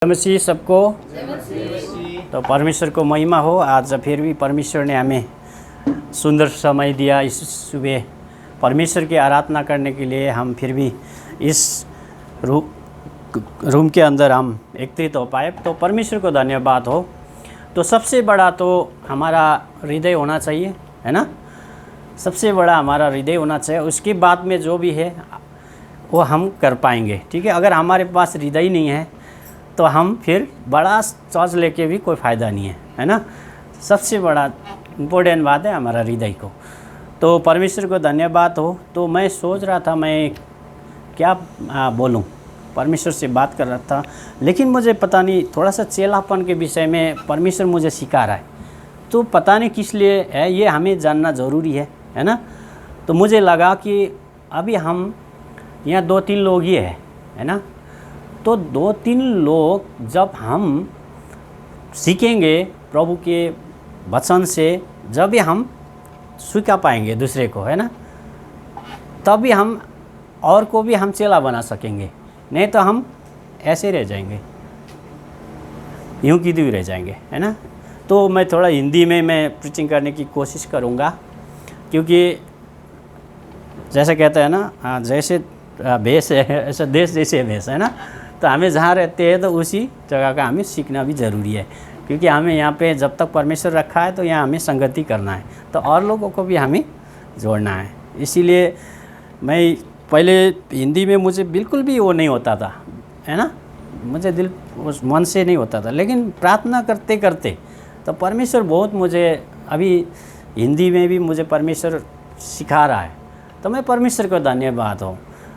मसीह सबको। तो परमेश्वर को महिमा हो। आज फिर भी परमेश्वर ने हमें सुंदर समय दिया। इस सुबह परमेश्वर की आराधना करने के लिए हम फिर भी इस रूम के अंदर हम एकत्रित हो पाए, तो परमेश्वर को धन्यवाद हो। तो सबसे बड़ा तो हमारा हृदय होना चाहिए, है ना। सबसे बड़ा हमारा हृदय होना चाहिए। उसके बाद में जो भी है वो हम कर पाएंगे, ठीक है। अगर हमारे पास हृदय नहीं है तो हम फिर बड़ा चर्च लेके भी कोई फ़ायदा नहीं है, है ना। सबसे बड़ा इम्पोर्टेंट बात है हमारा हृदय को। तो परमेश्वर को धन्यवाद हो। तो मैं सोच रहा था मैं क्या बोलूं, परमेश्वर से बात कर रहा था, लेकिन मुझे पता नहीं, थोड़ा सा चेलापन के विषय में परमेश्वर मुझे सिखा रहा है। तो पता नहीं किस लिए है, ये हमें जानना ज़रूरी है ना। तो मुझे लगा कि अभी हम यहाँ 2-3 लोग ही है ना। तो 2-3 लोग जब हम सीखेंगे प्रभु के वचन से, जब भी हम स्वीकार पाएंगे दूसरे को, है ना, तभी हम और को भी हम चेला बना सकेंगे। नहीं तो हम ऐसे रह जाएंगे, यूं की त्यों रह जाएंगे, है ना। तो मैं थोड़ा हिंदी में मैं प्रीचिंग करने की कोशिश करूँगा, क्योंकि जैसे कहते हैं ना, जैसे भेष है ऐसा देश जैसे भेष, है ना। तो हमें जहाँ रहते हैं तो उसी जगह का हमें सीखना भी ज़रूरी है, क्योंकि हमें यहाँ पे जब तक परमेश्वर रखा है तो यहाँ हमें संगति करना है, तो और लोगों को भी हमें जोड़ना है। इसीलिए मैं पहले हिंदी में मुझे बिल्कुल भी वो नहीं होता था, है ना, मुझे दिल उस मन से नहीं होता था। लेकिन प्रार्थना करते करते तो परमेश्वर बहुत मुझे अभी हिंदी में भी मुझे परमेश्वर सिखा रहा है। तो मैं परमेश्वर को धन्यवाद हो,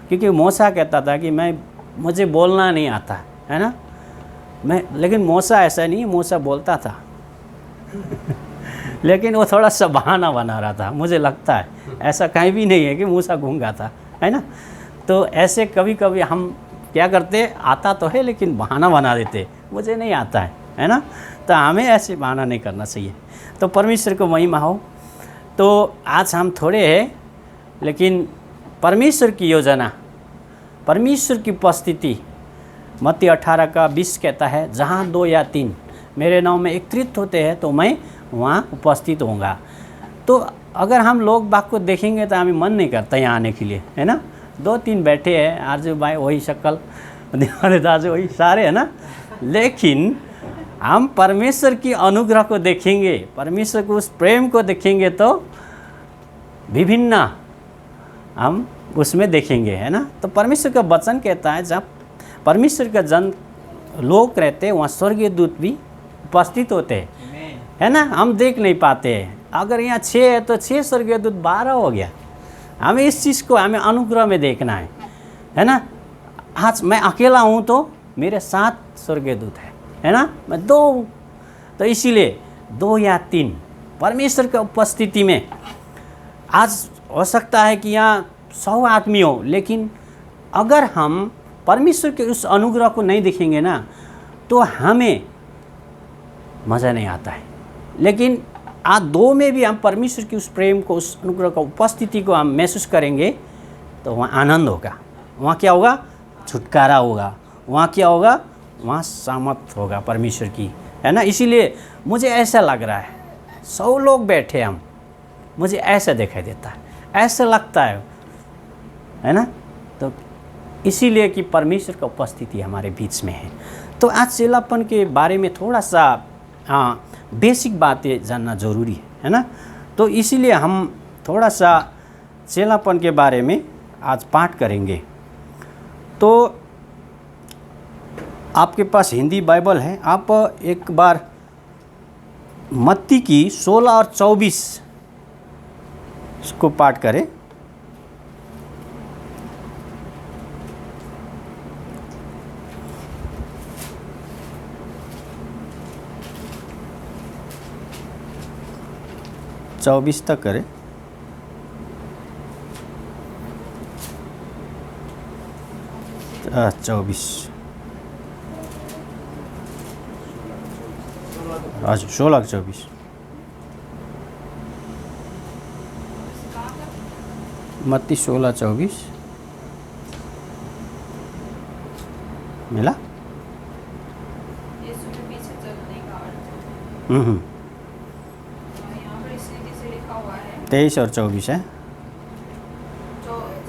क्योंकि मूसा कहता था कि मुझे बोलना नहीं आता, है ना। लेकिन मूसा ऐसा नहीं, मूसा बोलता था लेकिन वो थोड़ा सा बहाना बना रहा था, मुझे लगता है। ऐसा कहीं भी नहीं है कि मूसा गूंगा था, है ना। तो ऐसे कभी कभी हम क्या करते, आता तो है लेकिन बहाना बना देते, मुझे नहीं आता है ना। तो हमें ऐसे बहाना नहीं करना चाहिए। तो परमेश्वर को महिमा हो। तो आज हम थोड़े हैं, लेकिन परमेश्वर की योजना, परमेश्वर की उपस्थिति, मत्ती 18:20 कहता है, जहाँ 2 या 3 मेरे नाम में एकत्रित होते हैं तो मैं वहाँ उपस्थित होऊंगा। तो अगर हम लोग बाग को देखेंगे तो हमें मन नहीं करता यहाँ आने के लिए, है ना। 2-3 बैठे हैं, आरजू भाई वही शक्ल, दिवाले दाजू वही सारे, है ना। लेकिन हम परमेश्वर की अनुग्रह को देखेंगे, परमेश्वर को उस प्रेम को देखेंगे तो विभिन्न हम उसमें देखेंगे, है ना। तो परमेश्वर का वचन कहता है, जब परमेश्वर का जन लोग रहते हैं वहाँ स्वर्गीय दूत भी उपस्थित होते हैं, है ना। हम देख नहीं पाते हैं। अगर यहाँ 6 है तो 6 स्वर्गीय दूत 12 हो गया। हमें इस चीज़ को हमें अनुग्रह में देखना है ना। आज मैं अकेला हूँ तो मेरे 7 स्वर्गीय दूत है ना, मैं 2 हूँ। तो इसीलिए 2 या 3 परमेश्वर की उपस्थिति में, आज हो सकता है कि यहाँ 100 आदमी हो, लेकिन अगर हम परमेश्वर के उस अनुग्रह को नहीं देखेंगे ना तो हमें मज़ा नहीं आता है। लेकिन आज 2 में भी हम परमेश्वर की उस प्रेम को, उस अनुग्रह का उपस्थिति को हम महसूस करेंगे तो वहाँ आनंद होगा। वहाँ क्या होगा, छुटकारा होगा। वहाँ क्या होगा, वहाँ सामर्थ होगा परमेश्वर की, है ना। इसीलिए मुझे ऐसा लग रहा है 100 लोग बैठे हम, मुझे ऐसा दिखाई देता है, ऐसा लगता है ना। तो इसीलिए कि परमेश्वर का उपस्थिति हमारे बीच में है। तो आज चेलापन के बारे में थोड़ा सा बेसिक बातें जानना ज़रूरी है ना। तो इसीलिए हम थोड़ा सा चेलापन के बारे में आज पाठ करेंगे। तो आपके पास हिंदी बाइबल है, आप एक बार मत्ती की 16 और 24 इसको पाठ करें। चौबीस तक करें। आज 16-24 मत्ती 16-24 मिला। यीशु के पीछे चलने का अर्थ। हम्म, यहाँ पर इस रीति से लिखा हुआ है 23 और 24 है।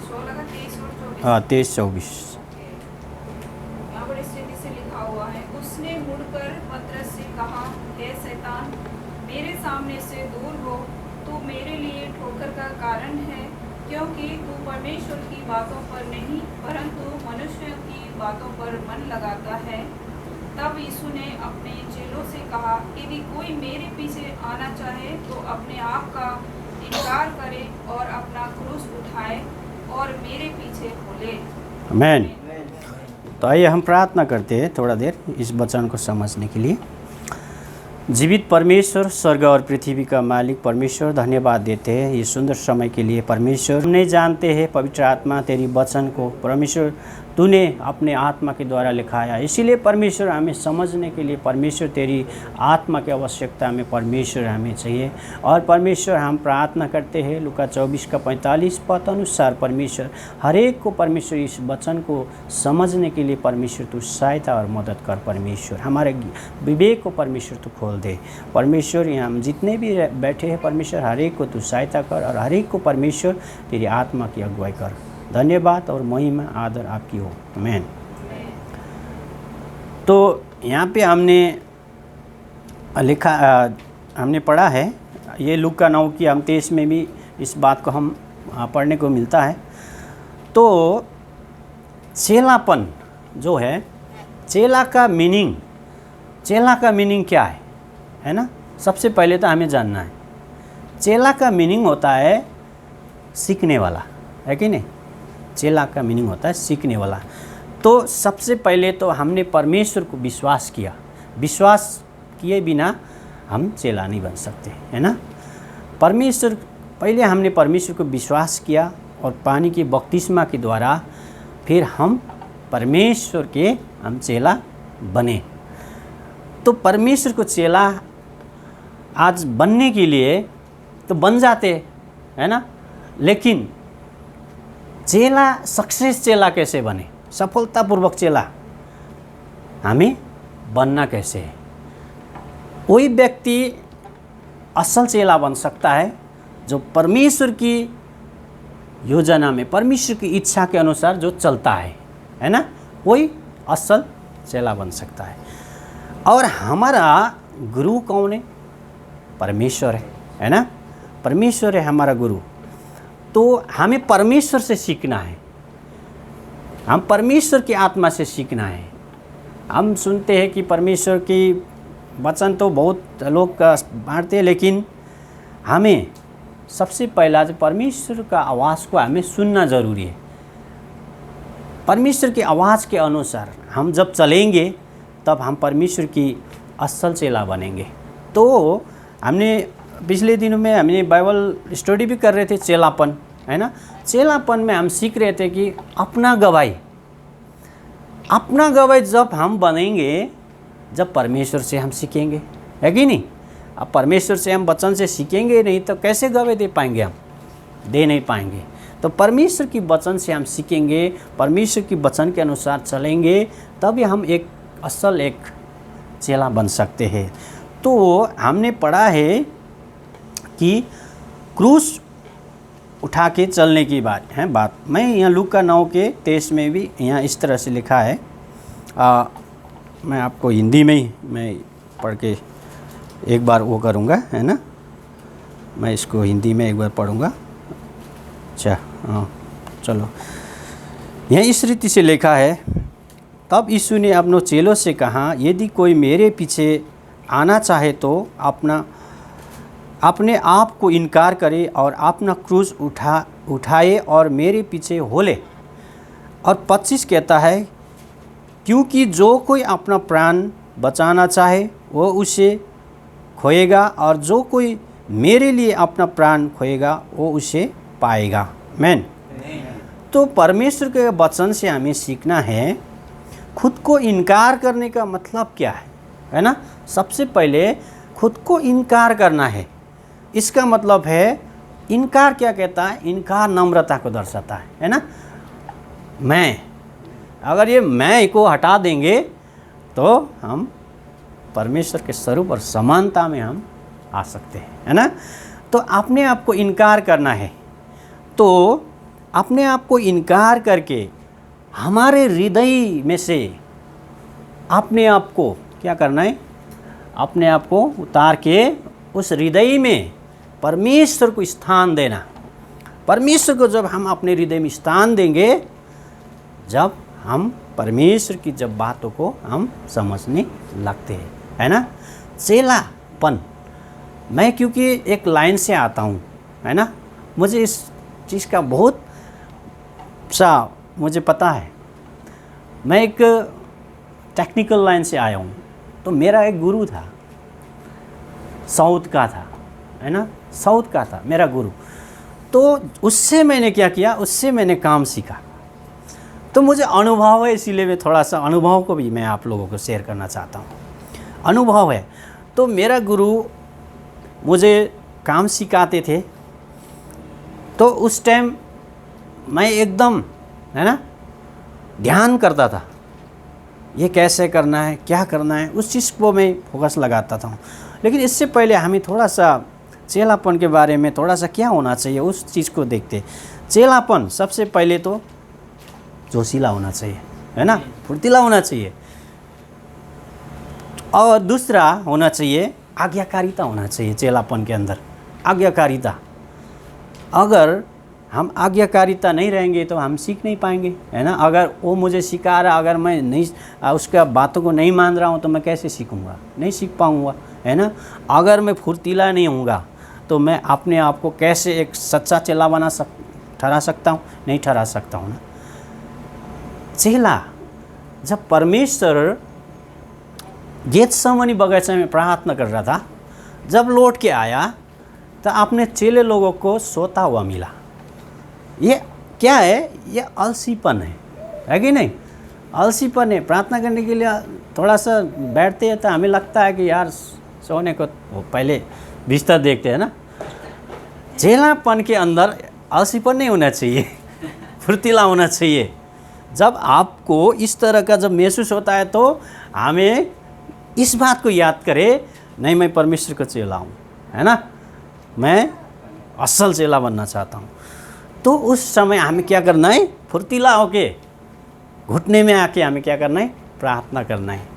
16 का 23 और 24। हाँ 23-24। ओके। यहाँ पर इस रीति से लिखा हुआ है, उसने मुड़कर पतरस से कहा, हे शैतान, मेरे सामने से दूर हो, तू मेरे लिए ठोकर का कारण है, क्योंकि तू परमेश्वर की बातों पर नहीं परंतु मनुष्यों की बातों पर मन लगाता है। तब यीशु ने अपने चेलों से कहा, यदि कोई मेरे पीछे आना चाहे तो अपने आप का इनकार करे और अपना क्रूस उठाए और मेरे पीछे बोले। आमीन। तो आइए हम प्रार्थना करते हैं थोड़ा देर इस वचन को समझने के लिए। जीवित परमेश्वर, स्वर्ग और पृथ्वी का मालिक परमेश्वर, धन्यवाद देते हैं ये सुंदर समय के लिए। परमेश्वर, हम नहीं जानते हैं पवित्र आत्मा तेरी वचन को परमेश्वर तूने अपने आत्मा के द्वारा लिखाया, इसीलिए परमेश्वर हमें समझने के लिए परमेश्वर तेरी आत्मा की आवश्यकता में परमेश्वर हमें चाहिए। और परमेश्वर हम प्रार्थना करते हैं लूका 24:45 पद अनुसार परमेश्वर हर एक को परमेश्वर इस वचन को समझने के लिए परमेश्वर तू सहायता और मदद कर। परमेश्वर हमारे विवेक को परमेश्वर तू खोल दे। परमेश्वर यहाँ हम जितने भी बैठे हैं परमेश्वर हर एक को तू सहायता कर और हर एक को परमेश्वर तेरी आत्मा की अगुवाई कर। धन्यवाद और महिमा आदर आपकी हो। आमीन। तो यहाँ पे हमने पढ़ा है ये लूका 9 की 23 में भी इस बात को हम पढ़ने को मिलता है। तो चेलापन जो है, चेला का मीनिंग क्या है ना? सबसे पहले तो हमें जानना है चेला का मीनिंग होता है सीखने वाला, है कि नहीं? चेला का मीनिंग होता है सीखने वाला। तो सबसे पहले तो हमने परमेश्वर को विश्वास किया, विश्वास किए बिना हम चेला नहीं बन सकते, है ना? पहले हमने परमेश्वर को विश्वास किया और पानी की बपतिस्मा के द्वारा फिर हम परमेश्वर के हम चेला बने। तो परमेश्वर को चेला आज बनने के लिए तो बन जाते, है ना? लेकिन चेला सक्सेस चेला कैसे बने, सफलतापूर्वक चेला हमें बनना कैसे है? कोई व्यक्ति असल चेला बन सकता है जो परमेश्वर की योजना में परमेश्वर की इच्छा के अनुसार जो चलता है ना? कोई असल चेला बन सकता है। और हमारा गुरु कौन है? परमेश्वर है ना? परमेश्वर है हमारा गुरु। तो हमें परमेश्वर से सीखना है, हम परमेश्वर की आत्मा से सीखना है। हम सुनते हैं कि परमेश्वर की वचन तो बहुत लोग बांटते हैं, लेकिन हमें सबसे पहला जो परमेश्वर का आवाज़ को हमें सुनना ज़रूरी है। परमेश्वर की आवाज़ के अनुसार हम जब चलेंगे तब हम परमेश्वर की असल चेला बनेंगे। तो हमने पिछले दिनों में हमने बाइबल स्टडी भी कर रहे थे चेलापन, है ना? चेलापन में हम सीख रहे थे कि अपना गवाही जब हम बनेंगे, जब परमेश्वर से हम सीखेंगे, है कि नहीं? अब परमेश्वर से हम वचन से सीखेंगे नहीं तो कैसे गवाही दे पाएंगे? हम दे नहीं पाएंगे। तो परमेश्वर की वचन से हम सीखेंगे, परमेश्वर की वचन के अनुसार चलेंगे, तभी हम एक असल एक चेला बन सकते हैं। तो हमने पढ़ा है कि क्रूस उठा के चलने की बात मैं यहाँ लूका 9:23 में भी यहाँ इस तरह से लिखा है। मैं आपको हिंदी में ही मैं पढ़ के एक बार वो करूँगा, है ना? मैं इसको हिंदी में एक बार पढ़ूँगा। अच्छा हाँ चलो, यहाँ इस रीति से लिखा है, तब यीशु ने अपनों चेलों से कहा, यदि कोई मेरे पीछे आना चाहे तो अपने आप को इनकार करे और अपना क्रूस उठाए और मेरे पीछे हो ले। और 25 कहता है, क्योंकि जो कोई अपना प्राण बचाना चाहे वो उसे खोएगा और जो कोई मेरे लिए अपना प्राण खोएगा वो उसे पाएगा। आमीन। तो परमेश्वर के वचन से हमें सीखना है खुद को इनकार करने का मतलब क्या है ना? सबसे पहले खुद को इनकार करना है। इसका मतलब है इनकार क्या कहता है? इनकार नम्रता को दर्शाता है ना? मैं, अगर ये मैं को हटा देंगे तो हम परमेश्वर के स्वरूप और समानता में हम आ सकते हैं, है ना। तो अपने आप को इनकार करना है, तो अपने आप को इनकार करके हमारे हृदय में से अपने आप को क्या करना है, अपने आप को उतार के उस हृदय में परमेश्वर को स्थान देना। परमेश्वर को जब हम अपने हृदय में स्थान देंगे, जब हम परमेश्वर की जब बातों को हम समझने लगते हैं, है ना। चेलापन, मैं क्योंकि एक लाइन से आता हूँ, है ना, मुझे इस चीज़ का बहुत सा मुझे पता है। मैं एक टेक्निकल लाइन से आया हूँ, तो मेरा एक गुरु था, साउथ का था, है ना, साउथ का था मेरा गुरु। तो उससे मैंने क्या किया, उससे मैंने काम सीखा। तो मुझे अनुभव है, इसीलिए मैं थोड़ा सा अनुभव को भी मैं आप लोगों को शेयर करना चाहता हूँ। अनुभव है, तो मेरा गुरु मुझे काम सिखाते थे, तो उस टाइम मैं एकदम, है ना, ध्यान करता था, ये कैसे करना है, क्या करना है, उस चीज़ को मैं फोकस लगाता था। लेकिन इससे पहले हमें थोड़ा सा चेलापन के बारे में थोड़ा सा क्या होना चाहिए उस चीज़ को देखते। चेलापन सबसे पहले तो जोशीला होना चाहिए, है ना, फुर्तीला होना चाहिए, और दूसरा होना चाहिए आज्ञाकारिता होना चाहिए। चेलापन के अंदर आज्ञाकारिता, अगर हम आज्ञाकारिता नहीं रहेंगे तो हम सीख नहीं पाएंगे, है ना। अगर वो मुझे सिखा रहा, अगर मैं नहीं उसका बातों को नहीं मान रहा हूँ, तो मैं कैसे सीखूँगा, नहीं सीख पाऊँगा, है ना। अगर मैं फुर्तीला नहीं होऊंगा, तो मैं अपने आप को कैसे एक सच्चा चेला ठहरा सकता हूँ, नहीं ठहरा सकता हूँ ना। चेला, जब परमेश्वर गेतसेमनी बगीचा में प्रार्थना कर रहा था, जब लौट के आया तो अपने चेले लोगों को सोता हुआ मिला। ये क्या है, ये आलसीपन है कि नहीं, आलसीपन है। प्रार्थना करने के लिए थोड़ा सा बैठते हैं तो हमें लगता है कि यार सोने को पहले बिस्तर देखते हैं ना। चेलापन के अंदर आलसीपन नहीं होना चाहिए, फुर्तीला होना चाहिए। जब आपको इस तरह का जब महसूस होता है, तो हमें इस बात को याद करें, नहीं मैं परमेश्वर का चेला हूँ, है ना, मैं असल चेला बनना चाहता हूँ। तो उस समय हमें क्या करना है, फुर्तीला होके घुटने में आके हमें क्या करना है, प्रार्थना करना है,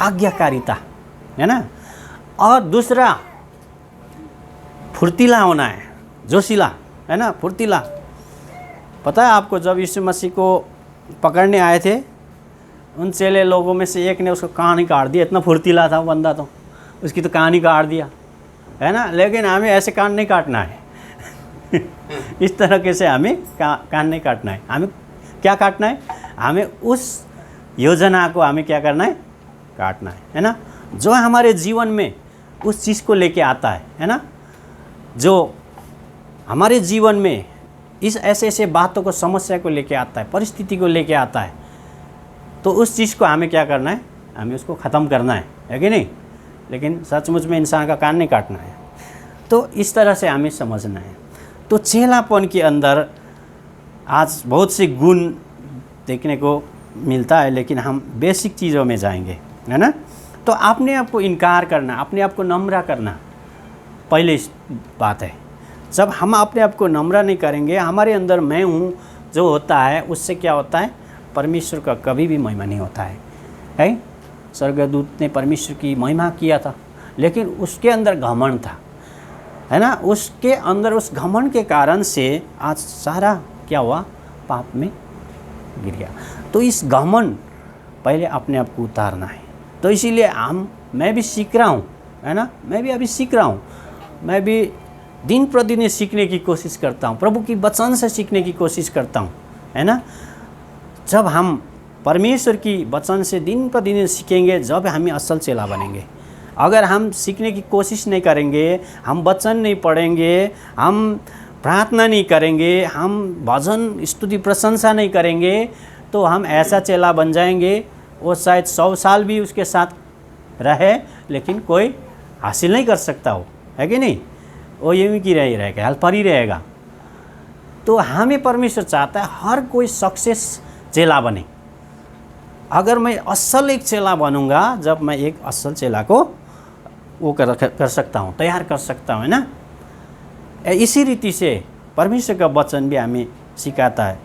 आज्ञाकारिता, है ना। और दूसरा फुर्तीला होना है, जोशीला, है ना, फुर्तीला। पता है आपको, जब यीशु मसीह को पकड़ने आए थे, उन चेले लोगों में से एक ने उसको कहानी काट दिया। इतना फुर्तीला था वो बंदा, तो उसकी तो कहानी काट दिया, है ना। लेकिन हमें ऐसे कान नहीं काटना है इस तरह से हमें कान नहीं काटना है। हमें क्या काटना है, हमें उस योजना को हमें क्या करना है, काटना है ना। जो हमारे जीवन में उस चीज़ को लेके आता है ना, जो हमारे जीवन में इस ऐसे बातों को, समस्या को लेके आता है, परिस्थिति को लेके आता है, तो उस चीज़ को हमें क्या करना है, हमें उसको ख़त्म करना है कि नहीं। लेकिन सचमुच में इंसान का कान नहीं काटना है। तो इस तरह से हमें समझना है। तो चेलापन के अंदर आज बहुत से गुण देखने को मिलता है, लेकिन हम बेसिक चीज़ों में जाएंगे, है ना। तो अपने आप को इनकार करना, अपने आप को नम्र करना पहले बात है। जब हम अपने आप को नम्र नहीं करेंगे, हमारे अंदर मैं हूँ जो होता है, उससे क्या होता है, परमेश्वर का कभी भी महिमा नहीं होता है। स्वर्गदूत ने परमेश्वर की महिमा किया था, लेकिन उसके अंदर घमंड था, है ना। उसके अंदर उस घमंड के कारण से आज सारा क्या हुआ, पाप में गिर गया। तो इस घमंड पहले अपने आप को उतारना है। तो इसीलिए मैं भी सीख रहा हूँ, है ना, मैं भी अभी सीख रहा हूँ। मैं भी दिन प्रतिदिन सीखने की कोशिश करता हूँ, प्रभु की वचन से सीखने की कोशिश करता हूँ, है ना। जब हम परमेश्वर की वचन से दिन प्रतिदिन सीखेंगे, जब हमें असल चेला बनेंगे। अगर हम सीखने की कोशिश नहीं करेंगे, हम वचन नहीं पढ़ेंगे, हम प्रार्थना नहीं करेंगे, हम भजन स्तुति प्रशंसा नहीं करेंगे, तो हम ऐसा चेला बन जाएंगे, वो शायद 100 साल भी उसके साथ रहे, लेकिन कोई हासिल नहीं कर सकता हो, है कि नहीं। वो यूँ की रही रहेगा, हेल्पर ही रहेगा। तो हमें परमेश्वर चाहता है हर कोई सक्सेस चेला बने, अगर मैं असल एक चेला बनूंगा, जब मैं एक असल चेला को वो कर सकता हूँ, तैयार कर सकता हूँ, है ना। इसी रीति से परमेश्वर का वचन भी हमें सिखाता है,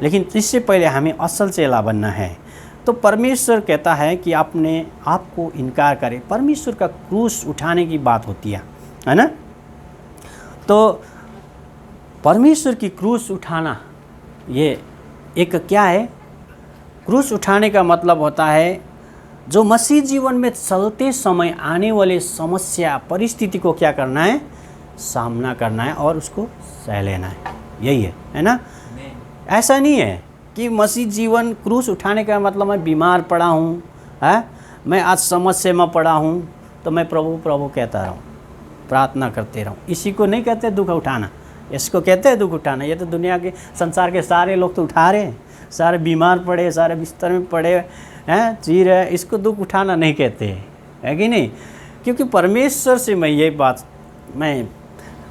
लेकिन इससे पहले हमें असल चेला बनना है। तो परमेश्वर कहता है कि अपने आप को इनकार करे। परमेश्वर का क्रूस उठाने की बात होती है ना। तो परमेश्वर की क्रूस उठाना, ये एक क्या है? क्रूस उठाने का मतलब होता है जो मसीह जीवन में चलते समय आने वाले समस्या परिस्थिति को क्या करना है? सामना करना है और उसको सह लेना है। यही है ना। ऐसा नहीं है कि मसीह जीवन क्रूस उठाने का मतलब मैं बीमार पड़ा हूँ, है, मैं आज समस्या में पड़ा हूँ तो मैं प्रभु प्रभु कहता रहूँ, प्रार्थना करते रहूँ। इसी को नहीं कहते दुख उठाना, इसको कहते हैं दुख उठाना। ये तो दुनिया के संसार के सारे लोग तो उठा रहे हैं, सारे बीमार पड़े, सारे बिस्तर में पड़े हैं, जी रहे। इसको दुख उठाना नहीं कहते, है कि नहीं? क्योंकि परमेश्वर से मैं ये बात मैं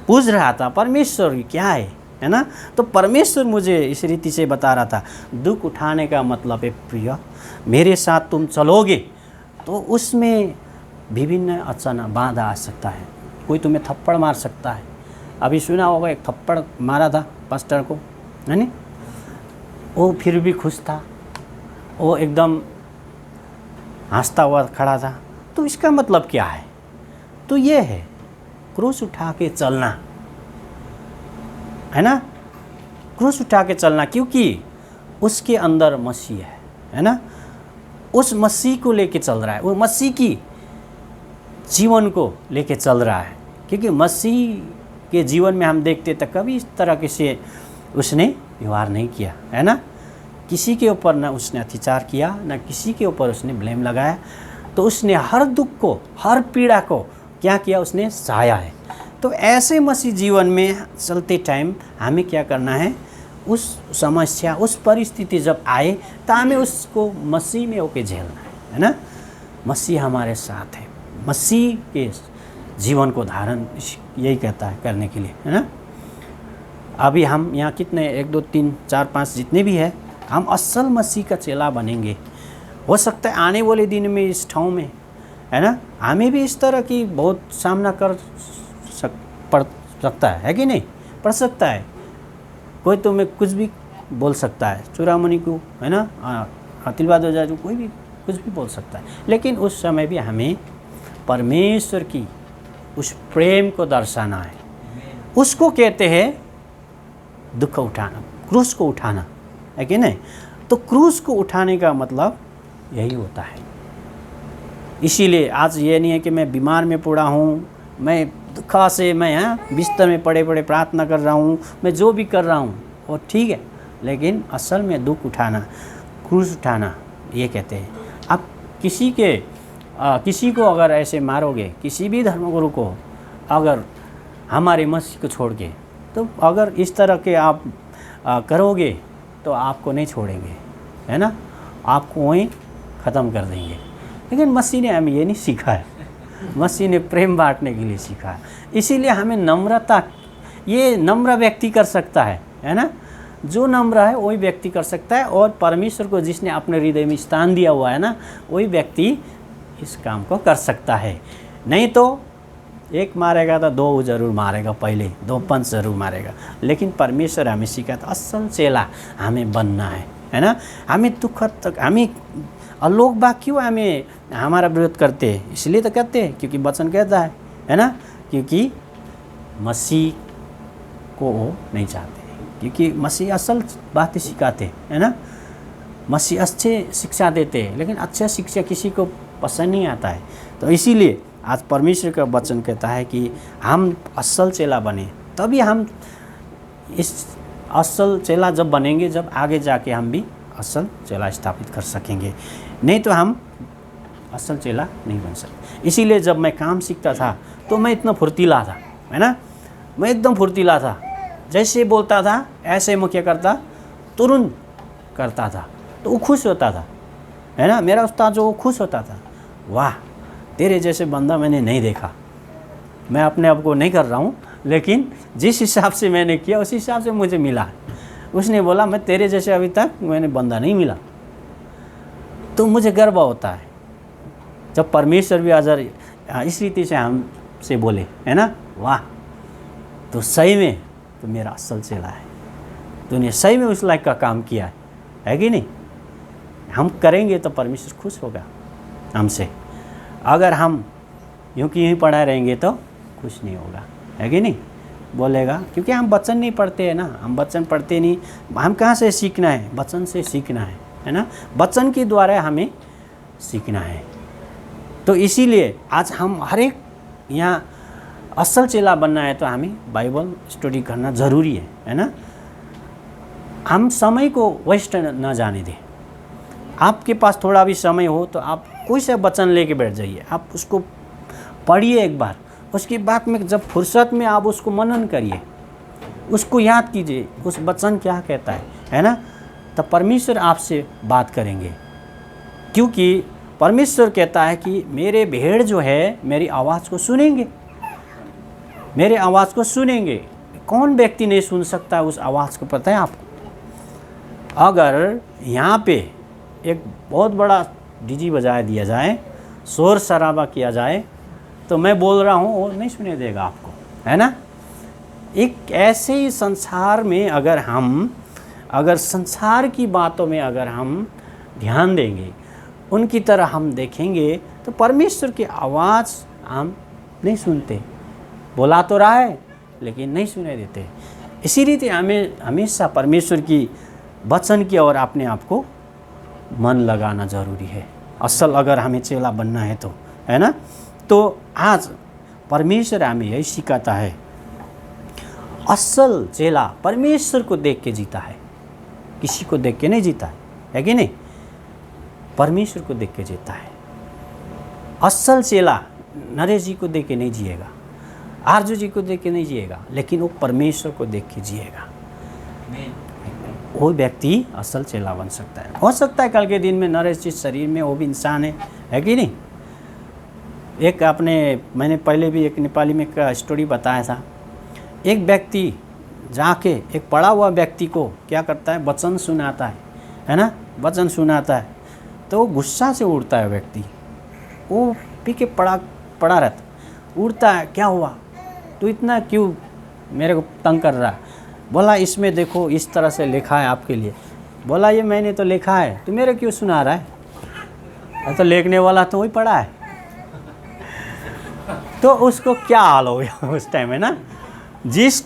पूछ रहा था, परमेश्वर क्या है ना। तो परमेश्वर मुझे इस रीति से बता रहा था, दुख उठाने का मतलब है प्रिय, मेरे साथ तुम चलोगे तो उसमें विभिन्न अचानक बाधा आ सकता है। कोई तुम्हें थप्पड़ मार सकता है। अभी सुना होगा, एक थप्पड़ मारा था पास्टर को, है नहीं? वो फिर भी खुश था, वो एकदम हंसता हुआ खड़ा था। तो इसका मतलब क्या है? तो ये है क्रूस उठा के चलना, है ना। क्रूस उठा के चलना, क्योंकि उसके अंदर मसीह है ना। उस मसीह को लेके चल रहा है, वो मसीह की जीवन को लेके चल रहा है। क्योंकि मसीह के जीवन में हम देखते तो कभी इस तरह से उसने व्यवहार नहीं किया, है ना। किसी के ऊपर ना उसने अत्याचार किया, ना किसी के ऊपर उसने ब्लेम लगाया। तो उसने हर दुख को, हर पीड़ा को क्या किया? उसने सहाया है। तो ऐसे मसीह जीवन में चलते टाइम हमें क्या करना है? उस समस्या, उस परिस्थिति जब आए तो हमें उसको मसीह में होके झेलना है ना। मसीह हमारे साथ है, मसीह के जीवन को धारण यही कहता है करने के लिए, है ना। अभी हम यहाँ कितने, 1 2 3 4 5 जितने भी है, हम असल मसीह का चेला बनेंगे। हो सकता है आने वाले दिन में इस ठाव में, है ना, हमें भी इस तरह की बहुत सामना पड़ सकता है कि नहीं? पड़ सकता है। कोई तो मैं कुछ भी बोल सकता है, चूड़ामणि को, है ना, तिलवाद हो जाए, कोई भी कुछ भी बोल सकता है। लेकिन उस समय भी हमें परमेश्वर की उस प्रेम को दर्शाना है। उसको कहते हैं दुख उठाना, क्रूस को उठाना, है कि नहीं? तो क्रूस को उठाने का मतलब यही होता है। इसीलिए आज ये नहीं है कि मैं बीमार में पड़ा हूँ, मैं दुख से मैं बिस्तर में पड़े पड़े प्रार्थना कर रहा हूँ, मैं जो भी कर रहा हूँ वो ठीक है, लेकिन असल में दुख उठाना, क्रूस उठाना, ये कहते हैं। अब किसी को अगर ऐसे मारोगे, किसी भी धर्मगुरु को अगर हमारे मसीह को छोड़ के, तो अगर इस तरह के आप करोगे तो आपको नहीं छोड़ेंगे, है ना, आपको वहीं ख़त्म कर देंगे। लेकिन मसीह ने हमें ये नहीं सीखा है, मसीह ने प्रेम बांटने के लिए सीखा है। इसीलिए हमें नम्रता, ये नम्र व्यक्ति कर सकता है ना। जो नम्र है वही व्यक्ति कर सकता है, और परमेश्वर को जिसने अपने हृदय में स्थान दिया हुआ है ना, वही व्यक्ति इस काम को कर सकता है। नहीं तो एक मारेगा तो 2 ज़रूर मारेगा, पहले 2 पंच ज़रूर मारेगा। लेकिन परमेश्वर हमें सिखाता, असल चेला हमें बनना है ना। हमें दुख तक, हमें लोग बाग क्यों हमें हमारा विरोध करते हैं? इसलिए तो कहते हैं क्योंकि वचन कहता है ना, क्योंकि मसीह को वो नहीं चाहते, क्योंकि मसीह असल बातें सिखाते है ना। मसीह अच्छे शिक्षा देते हैं, लेकिन अच्छा शिक्षा किसी को पसंद नहीं आता है। तो इसीलिए आज परमेश्वर का वचन कहता है कि हम असल चेला बने, तभी हम इस असल चेला जब बनेंगे, जब आगे जाके हम भी असल चेला स्थापित कर सकेंगे। नहीं तो हम असल चेला नहीं बन सकते। इसीलिए जब मैं काम सीखता था तो मैं इतना फुर्तीला था, है ना, मैं एकदम फुर्तीला था। जैसे बोलता था ऐसे मैं क्या करता, तुरंत करता था। तो वो खुश होता था, है ना, मेरा उस्ताद जो वो खुश होता था, वाह तेरे जैसे बंदा मैंने नहीं देखा। मैं अपने आप को नहीं कर रहा हूँ, लेकिन जिस हिसाब से मैंने किया उस हिसाब से मुझे मिला। उसने बोला मैं तेरे जैसे अभी तक मैंने बंदा नहीं मिला। तो मुझे गर्व होता है जब परमेश्वर भी अगर इस रीति से हमसे बोले, है ना, वाह, तो सही में तो मेरा असल चेला है, तूने सही में उस लायक का काम किया है कि नहीं। हम करेंगे तो परमेश्वर खुश होगा हमसे। अगर हम यूँ कि यूँ पढ़ा रहेंगे तो खुश नहीं होगा, है कि नहीं, बोलेगा, क्योंकि हम वचन नहीं पढ़ते हैं ना, हम वचन पढ़ते नहीं, हम कहाँ से सीखना है, वचन से सीखना है ना, वचन के द्वारा हमें सीखना है। तो इसीलिए आज हम हर एक यहाँ असल चेला बनना है तो हमें बाइबल स्टडी करना ज़रूरी है ना। हम समय को वेस्ट ना जाने दें। आपके पास थोड़ा भी समय हो तो आप कोई सा वचन लेके बैठ जाइए, आप उसको पढ़िए एक बार, उसके बाद में जब फुर्सत में आप उसको मनन करिए, उसको याद कीजिए उस वचन क्या कहता है ना, तब परमेश्वर आपसे बात करेंगे। क्योंकि परमेश्वर कहता है कि मेरे भेड़ जो है मेरी आवाज़ को सुनेंगे, मेरे आवाज़ को सुनेंगे। कौन व्यक्ति नहीं सुन सकता है उस आवाज़ को, पता है आपको। अगर यहाँ पे एक बहुत बड़ा डीजे बजाया दिया जाए, शोर शराबा किया जाए, तो मैं बोल रहा हूँ वो नहीं सुने देगा आपको, है ना। एक ऐसे ही संसार में अगर संसार की बातों में अगर हम ध्यान देंगे, उनकी तरह हम देखेंगे, तो परमेश्वर की आवाज़ हम नहीं सुनते। बोला तो रहा है लेकिन नहीं सुने देते। इसी रीति हमें हमेशा परमेश्वर की वचन की ओर अपने आप को मन लगाना ज़रूरी है, असल अगर हमें चेला बनना है तो, है ना। तो आज परमेश्वर हमें यही सिखाता है, असल चेला परमेश्वर को देख के जीता है, किसी को देख के नहीं जीता है कि नहीं, परमेश्वर को देख के जीता है। असल चेला नरेश जी को देख के नहीं जिएगा, आरजू जी को देख के नहीं जिएगा, लेकिन वो परमेश्वर को देख के जिएगा। वो व्यक्ति असल चेला बन सकता है। हो सकता है कल के दिन में नरेश जी शरीर में वो भी इंसान है कि नहीं। एक मैंने पहले भी एक नेपाली में एक स्टोरी बताया था। एक व्यक्ति जाके एक पढ़ा हुआ व्यक्ति को क्या करता है, वचन सुनाता है ना, वचन सुनाता है, तो वो गुस्सा से उड़ता है व्यक्ति, वो पी के पड़ा रहता, उड़ता है, क्या हुआ, तो इतना क्यों मेरे को तंग कर रहा है। बोला इसमें देखो इस तरह से लिखा है आपके लिए। बोला ये मैंने तो लिखा है, तो मेरे क्यों सुना रहा है, तो लिखने वाला तो वही पढ़ा है। तो उसको क्या हाल हो गया उस टाइम, है ना। जिस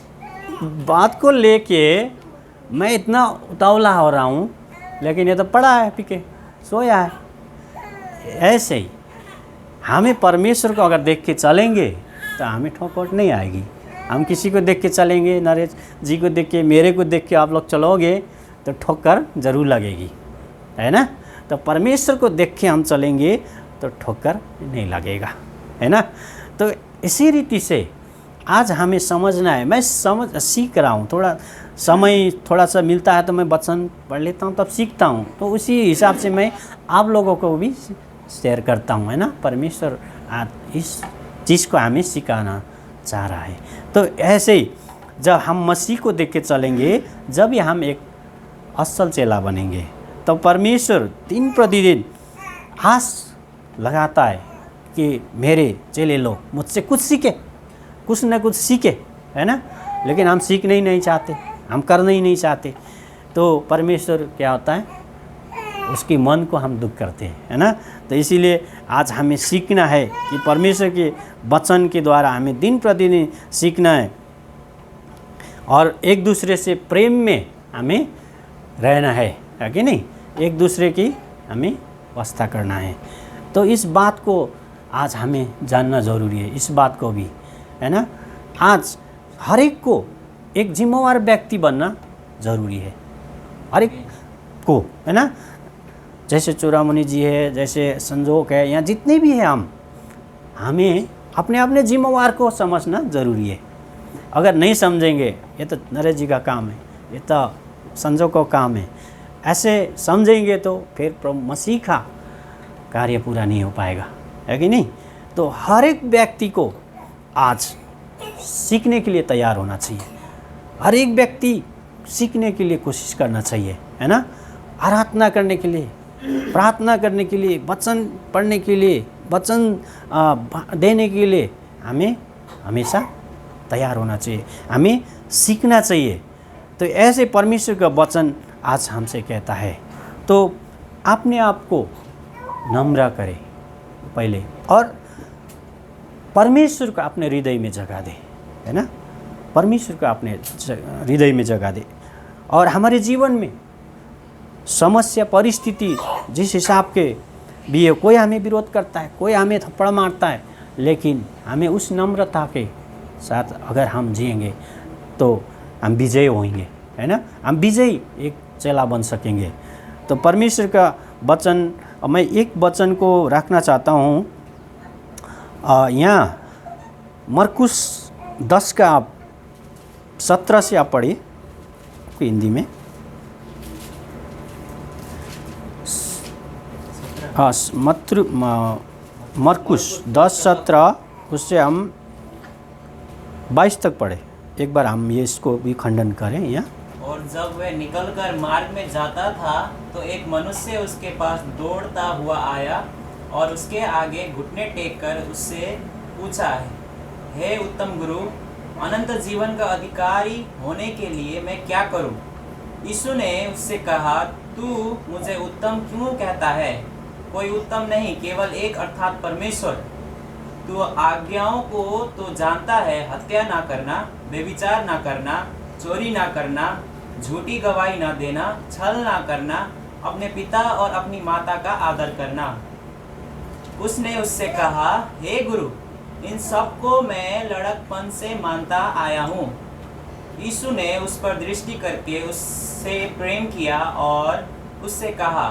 बात को लेके मैं इतना उतावला हो रहा हूँ, लेकिन ये तो पढ़ा है, पी के सोया है। ऐसे ही हमें परमेश्वर को अगर देख के चलेंगे तो हमें ठोकर नहीं आएगी। हम किसी को देख के चलेंगे, नरेश जी को देख के, मेरे को देख के आप लोग चलोगे तो ठोकर ज़रूर लगेगी, है ना। तो परमेश्वर को देख के हम चलेंगे तो ठोकर नहीं लगेगा, है ना। तो इसी रीति से आज हमें समझना है। मैं सीख रहा हूँ, थोड़ा समय थोड़ा सा मिलता है तो मैं वचन पढ़ लेता हूँ, तब सीखता हूँ, तो उसी हिसाब से मैं आप लोगों को भी शेयर करता हूँ, है ना। परमेश्वर इस चीज़ को हमें सिखाना चाह रहा है। तो ऐसे ही जब हम मसीह को देख के चलेंगे, जब ही हम एक असल चेला बनेंगे, तो परमेश्वर दिन प्रतिदिन आस लगाता है कि मेरे चेले लोग मुझसे कुछ सीखे, कुछ न कुछ सीखे, है ना। लेकिन हम सीखने ही नहीं चाहते, हम करना ही नहीं चाहते, तो परमेश्वर क्या होता है, उसके मन को हम दुख करते हैं, है ना। तो इसीलिए आज हमें सीखना है कि परमेश्वर के वचन के द्वारा हमें दिन प्रतिदिन सीखना है, और एक दूसरे से प्रेम में हमें रहना है कि नहीं, एक दूसरे की हमें व्यवस्था करना है। तो इस बात को आज हमें जानना ज़रूरी है, इस बात को भी, है ना। आज हर एक को एक जिम्मेवार व्यक्ति बनना ज़रूरी है, हर एक को, है ना। जैसे चूड़ामणि जी है, जैसे संजोग है, या जितने भी हैं हमें अपने अपने जिम्मेवार को समझना ज़रूरी है। अगर नहीं समझेंगे, ये तो नरेश जी का काम है, ये तो संजोग का काम है, ऐसे समझेंगे तो फिर प्रभु मसीह का कार्य पूरा नहीं हो पाएगा, है कि नहीं। तो हर एक व्यक्ति को आज सीखने के लिए तैयार होना चाहिए, हर एक व्यक्ति सीखने के लिए कोशिश करना चाहिए, है ना। आराधना करने के लिए प्रार्थना करने के लिए, वचन पढ़ने के लिए, वचन देने के लिए हमें हमेशा तैयार होना चाहिए, हमें सीखना चाहिए। तो ऐसे परमेश्वर का वचन आज हमसे कहता है। तो अपने आप को नम्र करें पहले, और परमेश्वर को अपने हृदय में जगह दे, है ना, परमेश्वर को अपने हृदय में जगह दे। और हमारे जीवन में समस्या परिस्थिति जिस हिसाब के भी है, कोई हमें विरोध करता है, कोई हमें थप्पड़ मारता है, लेकिन हमें उस नम्रता के साथ अगर हम जिएंगे तो हम विजयी होंगे, है ना, हम विजयी एक चेला बन सकेंगे। तो परमेश्वर का वचन, मैं एक वचन को रखना चाहता हूँ यहाँ, मरकुस 10 का आप 17 से आप पढ़िए हिंदी में। हाँ, मरकुस 10:17 उससे हम 22 तक पढ़े। एक बार हम ये इसको भी खंडन करें यहाँ। और जब वह निकलकर मार्ग में जाता था तो एक मनुष्य उसके पास दौड़ता हुआ आया और उसके आगे घुटने टेक कर उससे पूछा, हे उत्तम गुरु, अनंत जीवन का अधिकारी होने के लिए मैं क्या करूं? यीशु ने उससे कहा, तू मुझे उत्तम क्यों कहता है? कोई उत्तम नहीं, केवल एक, अर्थात परमेश्वर। तू आज्ञाओं को तो जानता है, हत्या ना करना, व्यभिचार ना करना, चोरी ना करना, झूठी गवाही ना देना, छल ना करना, अपने पिता और अपनी माता का आदर करना। उसने उससे कहा, हे गुरु, इन सब को मैं लड़कपन से मानता आया हूँ। यीशु ने उस पर दृष्टि करके उससे प्रेम किया और उससे कहा,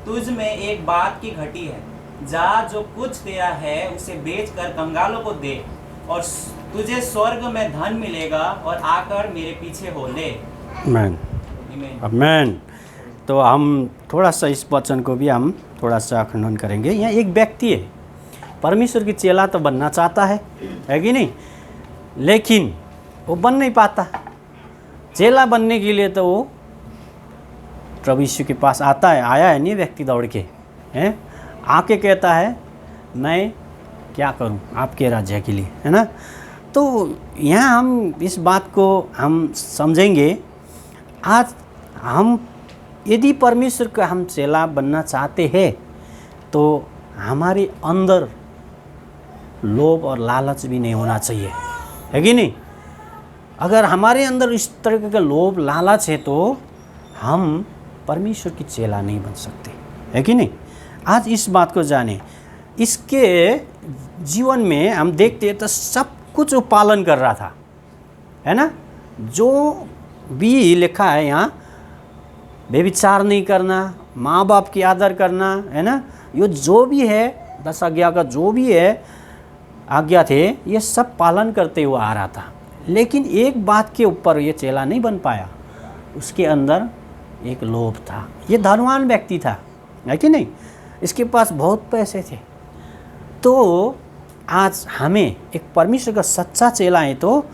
तुझ में एक बात की घटी है, जा जो कुछ तेरा है उसे बेचकर कंगालों को दे और तुझे स्वर्ग में धन मिलेगा, और आकर मेरे पीछे हो ले। आमेन, आमेन। तो हम थोड़ा सा इस वचन को भी हम थोड़ा सा खंडन करेंगे। यहाँ एक व्यक्ति है, परमेश्वर की चेला तो बनना चाहता है कि नहीं, लेकिन वो बन नहीं पाता। चेला बनने के लिए तो वो प्रभु यीशु के पास आया है नहीं व्यक्ति दौड़ के, हैं, आके कहता है मैं क्या करूं आपके राज्य के लिए, है ना। तो यहाँ हम इस बात को हम समझेंगे। आज हम यदि परमेश्वर का हम चेला बनना चाहते हैं तो हमारे अंदर लोभ और लालच भी नहीं होना चाहिए, है कि नहीं। अगर हमारे अंदर इस तरह का लोभ लालच है तो हम परमेश्वर की चेला नहीं बन सकते, है कि नहीं। आज इस बात को जाने। इसके जीवन में हम देखते हैं तो सब कुछ वो पालन कर रहा था, है ना। जो भी लिखा है यहाँ, व्यभिचार नहीं करना, माँ बाप की आदर करना, है ना, ये जो भी है 10 आज्ञा का जो भी है आज्ञा थे, ये सब पालन करते हुए आ रहा था। लेकिन एक बात के ऊपर ये चेला नहीं बन पाया, उसके अंदर एक लोभ था। ये धनवान व्यक्ति था, है कि नहीं, इसके पास बहुत पैसे थे। तो आज हमें एक परमेश्वर का सच्चा चेला है तो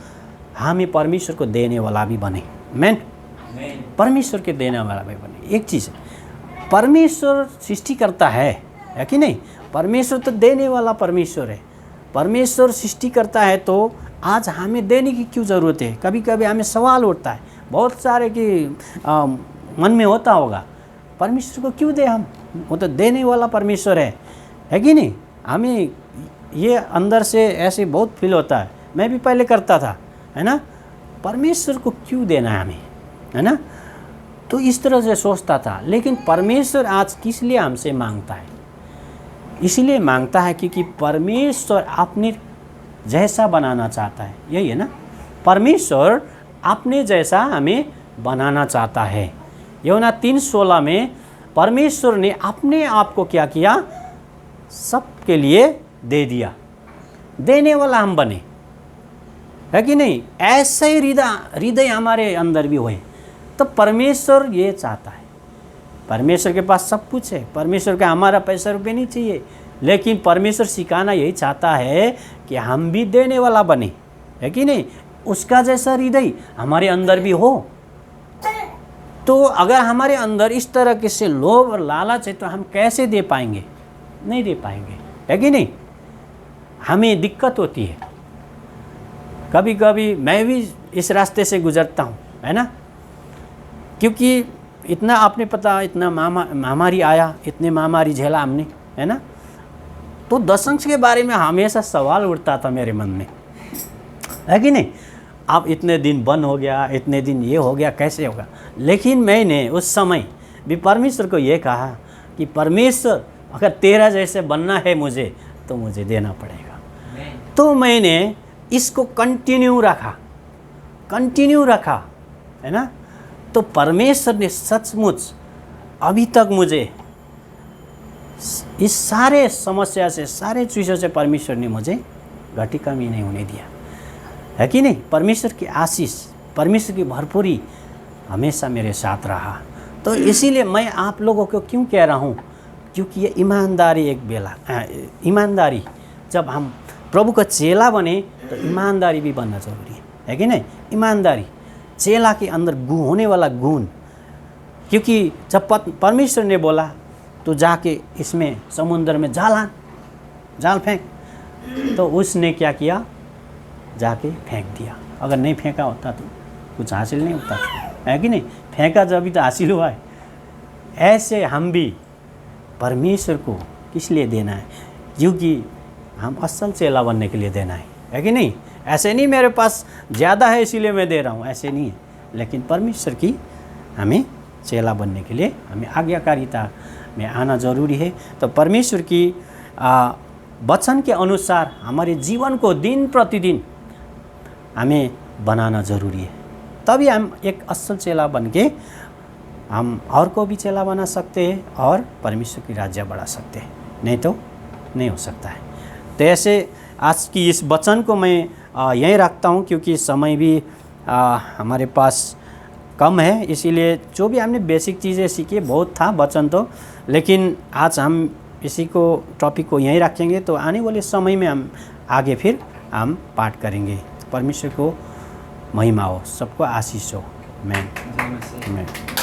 हमें परमेश्वर को देने वाला भी बने। मैन परमेश्वर के देने वाला भी बने। एक चीज़, परमेश्वर सृष्टि करता है कि नहीं, परमेश्वर तो देने वाला परमेश्वर है। परमेश्वर सृष्टि करता है तो आज हमें देने की क्यों ज़रूरत है। कभी कभी हमें सवाल उठता है, बहुत सारे कि मन में होता होगा, परमेश्वर को क्यों दे हम, वो तो देने वाला परमेश्वर है कि नहीं। हमें ये अंदर से ऐसे बहुत फील होता है, मैं भी पहले करता था, है ना, परमेश्वर को क्यों देना है हमें, है ना। तो इस तरह से सोचता था। लेकिन परमेश्वर आज किस लिए हमसे मांगता है? इसलिए मांगता है क्योंकि परमेश्वर अपने जैसा बनाना चाहता है। यही है ना, परमेश्वर अपने जैसा हमें बनाना चाहता है। यूहन्ना 3:16 में परमेश्वर ने अपने आप को क्या किया, सबके लिए दे दिया। देने वाला हम बने, है कि नहीं। ऐसे ही हृदय हमारे अंदर भी हुए। तो परमेश्वर ये चाहता है। परमेश्वर के पास सब कुछ है, परमेश्वर का हमारा पैसा रुपये नहीं चाहिए, लेकिन परमेश्वर सिखाना यही चाहता है कि हम भी देने वाला बने, है कि नहीं। उसका जैसा हृदय हमारे अंदर भी हो। तो अगर हमारे अंदर इस तरह के से लोभ और लालच है तो हम कैसे दे पाएंगे? नहीं दे पाएंगे, है कि नहीं? हमें दिक्कत होती है। कभी कभी मैं भी इस रास्ते से गुजरता हूँ, है ना, क्योंकि इतना आपने पता, इतना महामारी आया, इतने महामारी झेला हमने, है ना। तो दशंश के बारे में हमेशा सवाल उठता था मेरे मन में, है कि नहीं? अब इतने दिन बंद हो गया, इतने दिन ये हो गया, कैसे होगा? लेकिन मैंने उस समय भी परमेश्वर को ये कहा कि परमेश्वर, अगर तेरा जैसे बनना है मुझे तो मुझे देना पड़ेगा। तो मैंने इसको कंटिन्यू रखा, है ना। तो परमेश्वर ने सचमुच अभी तक मुझे इस सारे समस्या से, सारे चीज़ों से परमेश्वर ने मुझे घटी कमी नहीं होने दिया, है कि नहीं? परमेश्वर की आशीष, परमेश्वर की भरपूरी हमेशा मेरे साथ रहा। तो इसीलिए मैं आप लोगों को क्यों कह रहा हूँ, क्योंकि ये ईमानदारी जब हम प्रभु का चेला बने तो ईमानदारी भी बनना जरूरी है कि नहीं? ईमानदारी चेला के अंदर होने वाला गुण, क्योंकि जब परमेश्वर ने बोला तो जाके इसमें समुद्र में जाल फेंक, तो उसने क्या किया? जाके फेंक दिया। अगर नहीं फेंका होता तो कुछ हासिल नहीं होता, है कि नहीं? फेंका जब भी तो हासिल हुआ है। ऐसे हम भी परमेश्वर को किस लिए देना है? क्योंकि हम असल चेला बनने के लिए देना है कि नहीं? ऐसे नहीं मेरे पास ज़्यादा है इसीलिए मैं दे रहा हूँ, ऐसे नहीं है। लेकिन परमेश्वर की हमें चेला बनने के लिए हमें आज्ञाकारिता में आना ज़रूरी है। तो परमेश्वर की वचन के अनुसार हमारे जीवन को दिन प्रतिदिन हमें बनाना ज़रूरी है, तभी हम एक असल चेला बन के हम और को भी चेला बना सकते हैं और परमेश्वर की राज्य बढ़ा सकते हैं, नहीं तो नहीं हो सकता है। तो ऐसे आज की इस वचन को मैं यहीं रखता हूँ, क्योंकि समय भी हमारे पास कम है, इसीलिए जो भी हमने बेसिक चीज़ें सीखी, बहुत था वचन तो, लेकिन आज हम इसी को टॉपिक को यहीं रखेंगे। तो आने वाले समय में हम आगे फिर हम पाठ करेंगे। परमेश्वर को महिमा हो, सबको आशीष हो। मैं